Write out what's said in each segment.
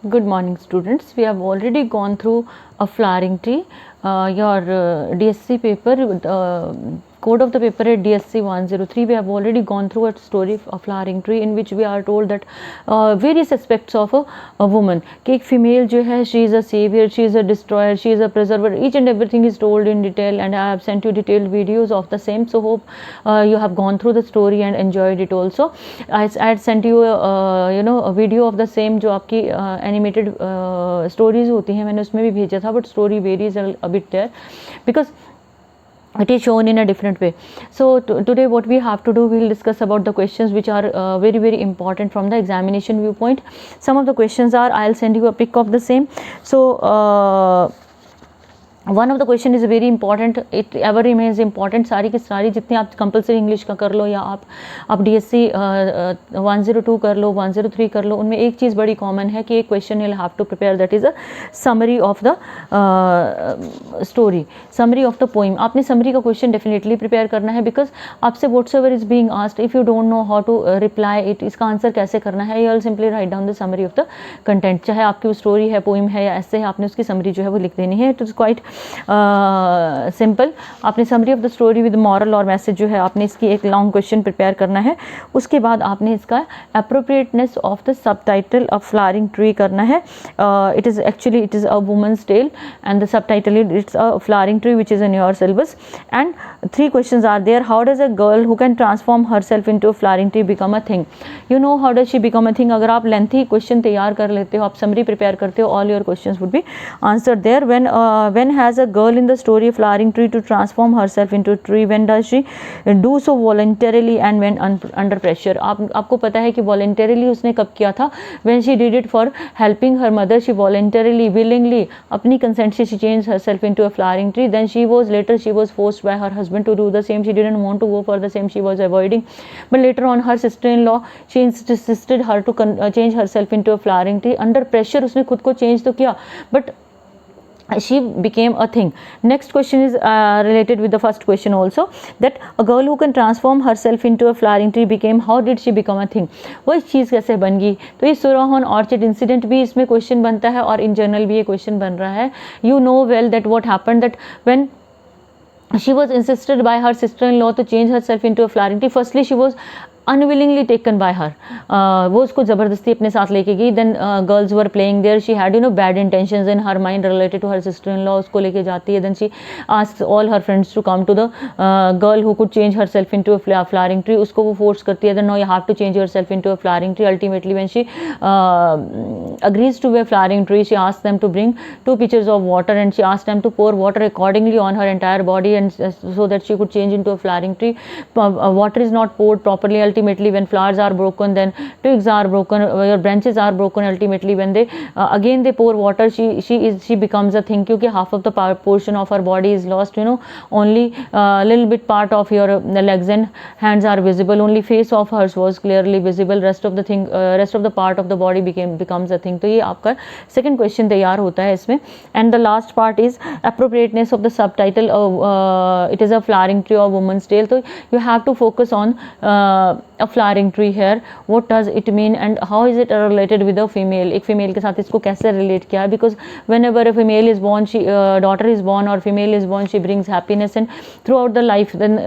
Good morning, students. We have already gone through a flowering tree. Your DSC paper, code of the paper at DSC 103. We have already gone through a story of a flowering tree in which we are told that various aspects of a woman. कि एक female जो है, she is a savior, she is a destroyer, she is a preserver. Each and everything is told in detail, and I have sent you detailed videos of the same. So hope you have gone through the story and enjoyed it also. I had sent you a video of the same जो आपकी animated stories होती हैं, मैंने उसमें भी भेजा था, but story varies a bit there because it is shown in a different way. So today what we have to do, we will discuss about the questions which are very important from the examination viewpoint. Some of the questions are, I will send you a pic of the same. So one of the question is very important, it ever remains important. सारी की सारी जितनी आप compulsory English का कर लो या आप DSC 102 कर लो, 103 कर लो, उनमें एक चीज़ बड़ी कॉमन है कि एक question you have to prepare, that is a summary of the story, summary of the poem. आपने समरी का क्वेश्चन डेफिनेटली प्रिपेयर करना है बिकॉज आपसे whatsoever is being asked, if you don't know how to reply it, इसका answer कैसे करना है, you will simply write down the summary of the content. चाहे आपकी स्टोरी है, पोइम है या ऐसे है, आपने उसकी समरी जो है वो लिख देनी है. It is quite simple. आपने summary of the story with moral और मैसेज जो है, आपने इसकी एक लॉन्ग क्वेश्चन प्रिपेयर करना है. उसके बाद आपने इसका appropriateness of the subtitle of flowering tree करना है. It is actually it is a women's tale and the subtitle it's a flowering tree which is in your syllabus. And 3 questions are there. How does a girl who can transform herself into a flowering tree become a thing? You know how does she become a thing? अगर आप lengthy question तैयार कर लेते हो, आप summary prepare करते हो, all your questions would be answered there. When has a girl in the story flowering tree to transform herself into a tree? When does she do so voluntarily and when under pressure? आपको पता है कि voluntarily उसने कब किया था? When she did it for helping her mother, she voluntarily, willingly, अपनी consent से she changed herself into a flowering tree. Then she was forced by her husband to do the same. She didn't want to go for the same, she was avoiding, but later on her sister-in-law, she insisted her to change herself into a flowering tree. Under pressure उसने खुद को change तो किया, but she became a thing. Next question is related with the first question also, that a girl who can transform herself into a flowering tree became, how did she become a thing? वो चीज़ कैसे बन गई? तो ये सुराहोन orchid incident भी इसमें question बनता है और इन जनरल भी ये क्वेश्चन बन रहा है. You know well that what happened, that when she was insisted by her sister-in-law to change herself into a flowering tree, firstly she was unwillingly taken by her. वो उसको ज़बरदस्ती अपने साथ लेके गई. Then girls were playing there. She had bad intentions in her mind related to her sister-in-law. उसको लेके जाती है. Then she asks all her friends to come to the girl who could change herself into a flowering tree. उसको वो force करती है. Then no, you have to change yourself into a flowering tree. Ultimately, when she agrees to be a flowering tree, she asks them to bring 2 pitchers of water, and she asks them to pour water accordingly on her entire body, and so that she could change into a flowering tree. Water is not poured properly. Ultimately, when flowers are broken, then twigs are broken, your branches are broken. Ultimately, when they again they pour water, she becomes a thing, क्योंकि half of the portion of her body is lost. Only little bit part of your legs and hands are visible. Only face of hers was clearly visible. Rest of the part of the body becomes a thing. तो ये आपका second question तैयार होता है इसमें. And the last part is appropriateness of the subtitle. It is a flowering tree or woman's tale. तो you have to focus on a flowering tree here. What does it mean and how is it related with a female? एक female के साथ इसको कैसे relate किया है? Because whenever a female is born, daughter is born or female is born, she brings happiness and throughout the life. Then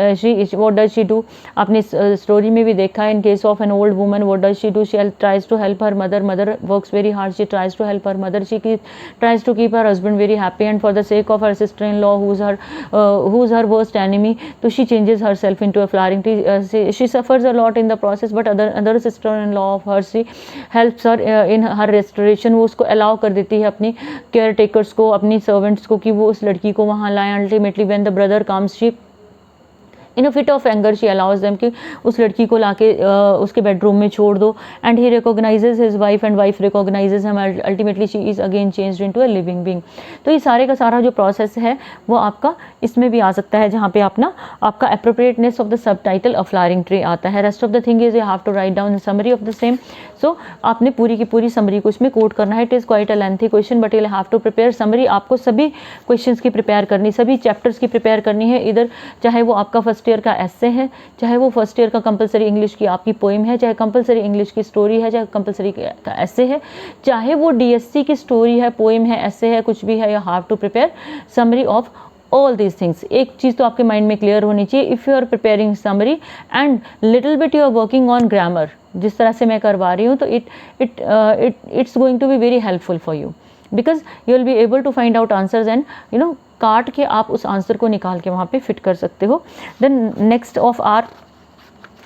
what does she do? आपने story में भी देखा है. In case of an old woman, what does she do? She tries to help her mother. Mother works very hard. She tries to help her mother. She tries to keep her husband very happy, and for the sake of her sister-in-law, who's her worst enemy, so she changes herself into a flowering tree. She suffers a lot in the process, but other sister-in-law of hers, she helps her in her restoration. वो उसको allow कर देती है अपनी caretakers को, अपनी servants को, कि वो उस लड़की को वहाँ लाएं. Ultimately, when the brother comes, she in a fit of anger, she allows them कि उस लड़की को लाके उसके बेडरूम में छोड़ दो. And he recognizes his wife and wife recognizes him. Ultimately, she is again changed into a living being. तो ये सारे का सारा जो प्रोसेस है वो आपका इसमें भी आ सकता है, जहाँ पे आपका appropriateness of the subtitle of flowering tree आता है. Rest of the thing is you have to write down the summary of the same. सो आपने पूरी की पूरी समरी को इसमें कोट करना है। It is quite a lengthy question but you have to prepare summary. आपको सभी क्वेश्चंस की प्रिपेयर करनी, सभी चैप्टर्स की प्रिपेयर करनी है, इधर चाहे वो आपका फर्स्ट ईयर का एस्से है, चाहे वो फर्स्ट ईयर का कंपलसरी इंग्लिश की आपकी पोइम है, चाहे कंपलसरी इंग्लिश की स्टोरी है, चाहे कंपलसरी का एस्से है, चाहे वो डीएससी की स्टोरी है, पोइम है, एस्से है, कुछ भी है, you have to prepare summary of all these things. एक चीज़ तो आपके माइंड में क्लियर होनी चाहिए, if you are preparing summary and little bit you are working on grammar, जिस तरह से मैं करवा रही हूँ, तो it's going to be very helpful for you, because you will be able to find out answers and काट के आप उस आंसर को निकाल के वहाँ पे फिट कर सकते हो। Then next of our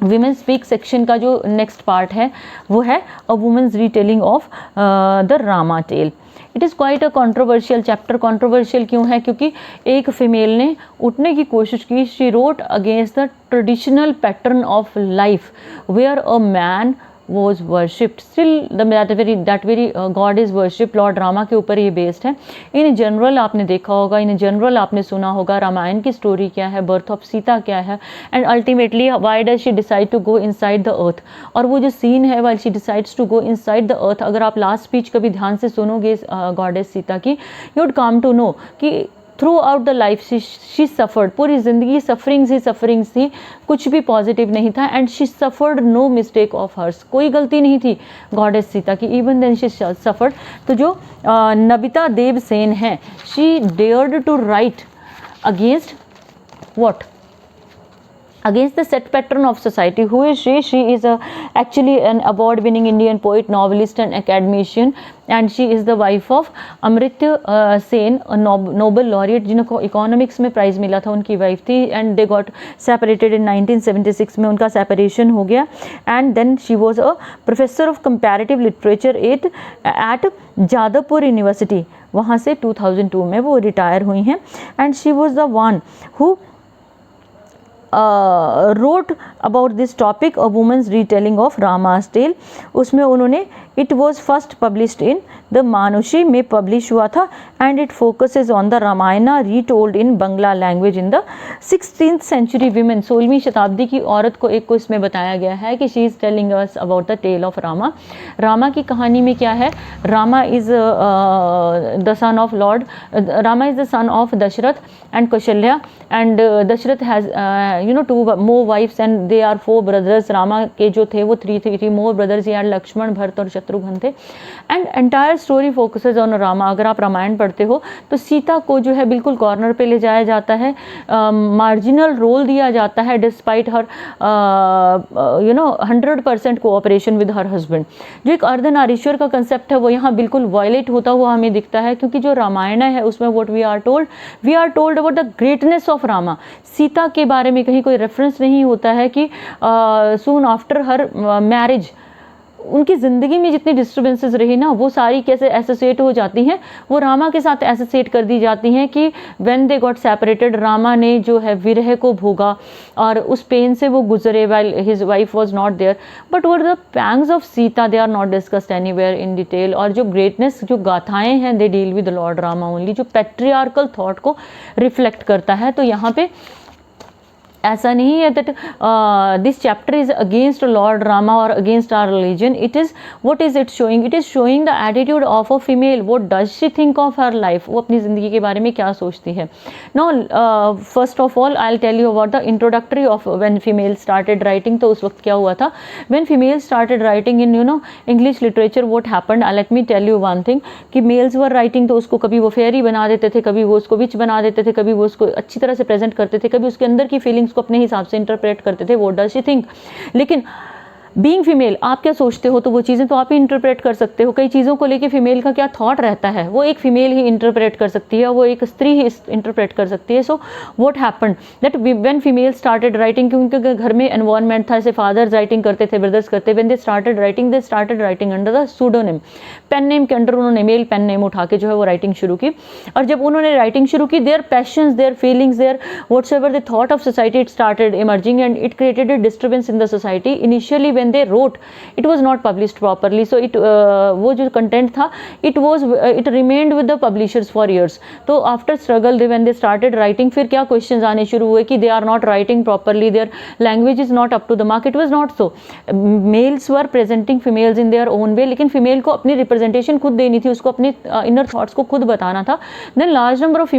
women speak section का जो नेक्स्ट पार्ट है वो है a women's retelling of the Rama tale. It is quite a controversial chapter. Controversial क्यों है? क्योंकि एक फीमेल ने उठने की कोशिश की। She wrote against the traditional pattern of life where a man was worshipped, still that very god is worshipped। Lord Rama के ऊपर ये बेस्ड है। इन जनरल आपने देखा होगा, इन जनरल आपने सुना होगा रामायण की स्टोरी क्या है, बर्थ ऑफ सीता क्या है, and ultimately why does she decide to go inside the earth. और वो जो सीन है while she decides to go inside the earth, अगर आप लास्ट स्पीच कभी ध्यान से सुनोगे गॉडेस सीता की, you would come to know कि throughout the life she suffered, पूरी ज़िंदगी सफरिंग्स थी, कुछ भी पॉजिटिव नहीं था, and she suffered no mistake of hers, कोई गलती नहीं थी गॉडेस सीता की, इवन देन शी सफ़र्ड। तो जो नबिता देव सेन है, she dared to write against what, against the set pattern of society. Who is she? She is actually an award winning Indian poet, novelist and academician, and she is the wife of Amartya Sen, a Nobel laureate जिनको economics में prize मिला था, उनकी wife थी, and they got separated in 1976 में उनका separation हो गया, and then she was a professor of comparative literature at Jadavpur university, वहाँ से 2002 में वो रिटायर हुई हैं, and she was the one who wrote about this topic, a woman's retelling of Rama's tale। उसमें उन्होंने it was first published in the मानुषी में publish हुआ था, and it focuses on the Ramayana retold in Bangla language in the 16th century women। 16वीं शताब्दी की औरत को एक को इसमें बताया गया है कि she is telling us about the tale of Rama। Rama की कहानी में क्या है? Rama is the son of Lord, Rama is the son of Dashrath and Kaushalya, and Dashrath has two more wives and they are 4 brothers। Rama के जो थे वो 3 more brothers, यार लक्ष्मण, भरत और शत्रुघ्न थे, and entire story focuses on Rama. अगर आप रामायण पढ़ते हो तो सीता को जो है बिल्कुल कॉर्नर पे ले जाया जाता है, मार्जिनल रोल दिया जाता है, despite her 100% cooperation with her husband. जो एक अर्धनारीश्वर का कंसेप्ट है वो यहाँ बिल्कुल वायलेट होता हुआ हमें दिखता है, क्योंकि जो रामायण है उसमें what we are told about the greatness of Rama. Sita के बारे में कहीं कोई रेफरेंस नहीं होता है कि सून आफ्टर हर मैरिज उनकी ज़िंदगी में जितनी डिस्टर्बेंसेस रही ना, वो सारी कैसे एसोसिएट हो जाती हैं, वो रामा के साथ एसोसिएट कर दी जाती हैं कि when they got separated, Rama ने जो है विरह को भोगा और उस पेन से वो गुजरे while his wife was not there, but were the pangs of Sita they are not discussed anywhere in detail. और जो ग्रेटनेस, जो गाथाएं हैं, they deal with lord Rama only, जो पैट्रियार्कल थॉट को रिफ्लेक्ट करता है। तो यहाँ पे ऐसा नहीं है that this chapter is against lord Rama और against our religion. It is what is it showing? It is showing the attitude of a female. What does she think of her life? वो अपनी ज़िंदगी के बारे में क्या सोचती है। No, first of all I will tell you about the introductory of when female started writing. तो उस वक्त क्या हुआ था? When female started writing in English literature, what happened, let me tell you one thing, कि males were writing तो उसको कभी वो फेयरी बना देते थे, कभी वो उसको विच बना देते थे, कभी वो उसको अच्छी तरह से प्रेजेंट करते थे, कभी उसके अंदर की फीलिंग्स को अपने हिसाब से इंटरप्रेट करते थे, व्हाट डज शी थिंक। लेकिन बीइंग फीमेल आप क्या सोचते हो, तो वो चीज़ें तो आप ही इंटरप्रेट कर सकते हो। कई चीज़ों को लेके फीमेल का क्या थॉट रहता है वो एक फीमेल ही इंटरप्रेट कर सकती है, वो एक स्त्री ही इंटरप्रेट कर सकती है। So what happened that when female started writing, क्योंकि घर में एनवायरनमेंट था, ऐसे फादर्स राइटिंग करते थे, ब्रदर्स करते, when they started writing under the pseudonym, pen name के अंडर उन्होंने मेल पेन नेम उठा के जो है वो राइटिंग शुरू की। और जब उन्होंने राइटिंग शुरू की, their passions, their feelings, their whatsoever the thought of society, it started emerging and it created a disturbance in the society. Initially when when they wrote it was not published properly, so it वो जो content था it remained with the publishers for years. तो after struggle when they started writing, फिर क्या questions आने शुरू हुए कि they are not writing properly, their language is not up to the mark. It was not so. Males were presenting females in their own way, लेकिन female को अपनी representation खुद देनी थी, उसको अपने इनर थॉट्स को खुद बताना था. Then large number of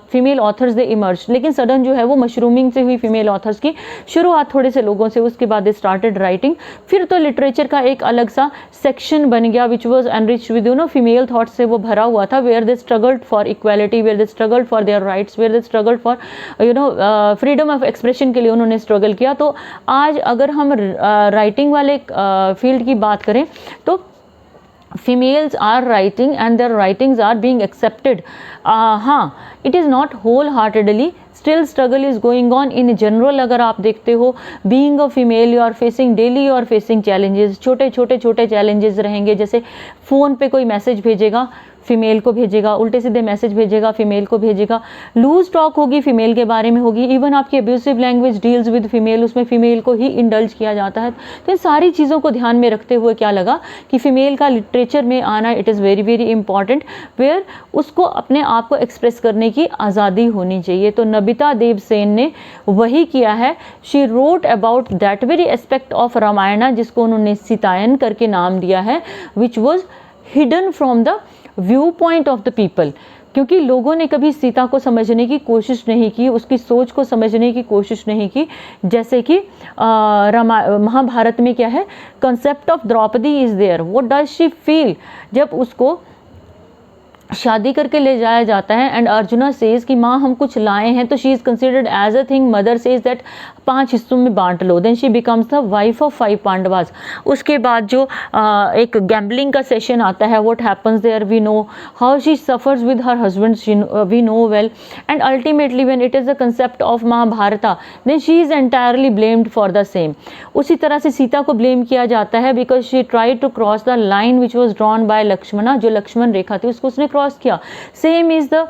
female authors they emerge, लेकिन सडन जो है वो मशरूमिंग से हुई फीमेल ऑथर्स की शुरुआत थोड़े से लोगों से, उसके बाद दे स्टार्टेड राइटिंग. फिर तो लिटरेचर का एक अलग सा सेक्शन बन गया which was enriched with female thoughts से वो भरा हुआ था, where they struggled for equality, where they struggled for their rights, where they struggled for freedom of expression के लिए उन्होंने स्ट्रगल किया. तो आज अगर हम राइटिंग वाले फील्ड की बात करें तो females are writing and their writings are being accepted. हाँ, it is not wholeheartedly, still struggle is going on in general. अगर आप देखते हो being a female you are facing daily, you are facing challenges. छोटे छोटे challenges रहेंगे, जैसे phone पे कोई मैसेज भेजेगा फीमेल को भेजेगा, उल्टे सीधे मैसेज भेजेगा फीमेल को भेजेगा, लूज टॉक होगी फीमेल के बारे में होगी, इवन आपकी abusive language deals with female, उसमें फीमेल को ही इंडल्ज किया जाता है. तो इन सारी चीज़ों को ध्यान में रखते हुए क्या लगा कि फीमेल का लिटरेचर में आना it is very very important, where उसको अपने आप को एक्सप्रेस करने की आज़ादी होनी चाहिए. तो नबिता देव सेन ने वही किया है. She wrote about that very aspect of Ramayana जिसको उन्होंने सीतायन करके नाम दिया है, which was hidden from the view point of the people, क्योंकि लोगों ने कभी सीता को समझने की कोशिश नहीं की, उसकी सोच को समझने की कोशिश नहीं की. जैसे कि महाभारत में क्या है, concept of Draupadi is there, what does she feel जब उसको शादी करके ले जाया जाता है एंड अर्जुना सेज कि माँ हम कुछ लाए हैं, तो she is considered as a thing, mother says that 5 हिस्सों में बांट लो. Then she becomes the wife of 5 Pandavas. उसके बाद जो एक गैम्बलिंग का सेशन आता है, what happens there we know, how she suffers with her husband we know well, and ultimately when it is the concept of Mahabharata then she is entirely blamed for the same. उसी तरह से सीता को blame किया जाता है because she try to cross the line which was drawn by Lakshmana, जो लक्ष्मण रेखा थी उसको उसने क्रॉस किया. Same is the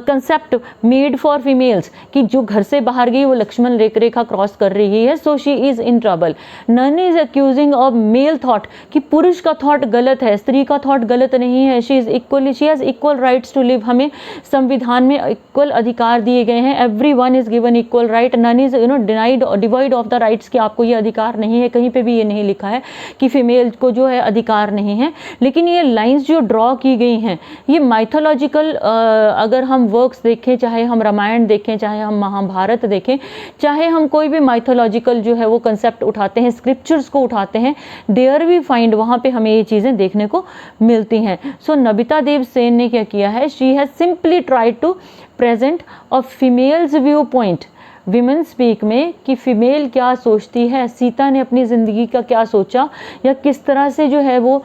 concept made for females कि जो घर से बाहर गई वो लक्ष्मण रेखा क्रॉस कर रही है, so she is in trouble. None is accusing of male thought कि पुरुष का थॉट गलत है, स्त्री का थॉट गलत नहीं है. She is equally, she has equal rights to live. हमें संविधान में इक्वल अधिकार दिए गए हैं. Everyone is given equal right. None is denied divide of the rights कि आपको ये अधिकार नहीं है. कहीं पे भी ये नहीं लिखा है कि फीमेल को जो है अधिकार नहीं है. लेकिन ये लाइंस जो ड्रॉ की गई हैं ये माइथोलॉजिकल, अगर हम वर्क्स देखें, चाहे हम रामायण देखें, चाहे हम महाभारत देखें, चाहे हम कोई भी माइथोलॉजिकल जो है वो कंसेप्ट उठाते हैं, स्क्रिप्चर्स को उठाते हैं, देयर वी फाइंड, वहाँ पे हमें ये चीज़ें देखने को मिलती हैं. सो नबिता देव सेन ने क्या किया है, she has simply tried to present a female's viewpoint women speak में कि फ़ीमेल क्या सोचती है, सीता ने अपनी ज़िंदगी का क्या सोचा, या किस तरह से जो है वो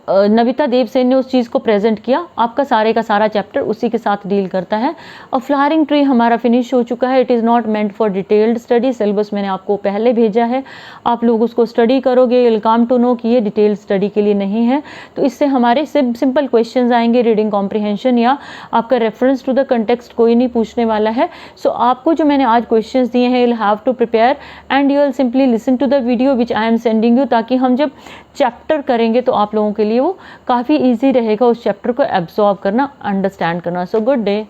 नबिता देव सेन ने उस चीज़ को प्रेजेंट किया. आपका सारे का सारा चैप्टर उसी के साथ डील करता है. और फ्लावरिंग ट्री हमारा फिनिश हो चुका है. It is not meant for detailed study. Syllabus मैंने आपको पहले भेजा है, आप लोग उसको स्टडी करोगे. विल कम टू नो कि ये डिटेल्ड स्टडी के लिए नहीं है. तो इससे हमारे सिंपल क्वेश्चंस आएंगे, रीडिंग कॉम्प्रिहेंशन या आपका रेफरेंस टू द कंटेक्स्ट कोई नहीं पूछने वाला है. सो आपको जो मैंने आज क्वेश्चंस दिए हैं, you have to prepare and you will simply listen to the video which I am sending you, ताकि हम जब चैप्टर करेंगे तो आप लोगों के लिए वो काफ़ी ईजी रहेगा उस चैप्टर को एब्जॉर्ब करना, अंडरस्टैंड करना. So good day.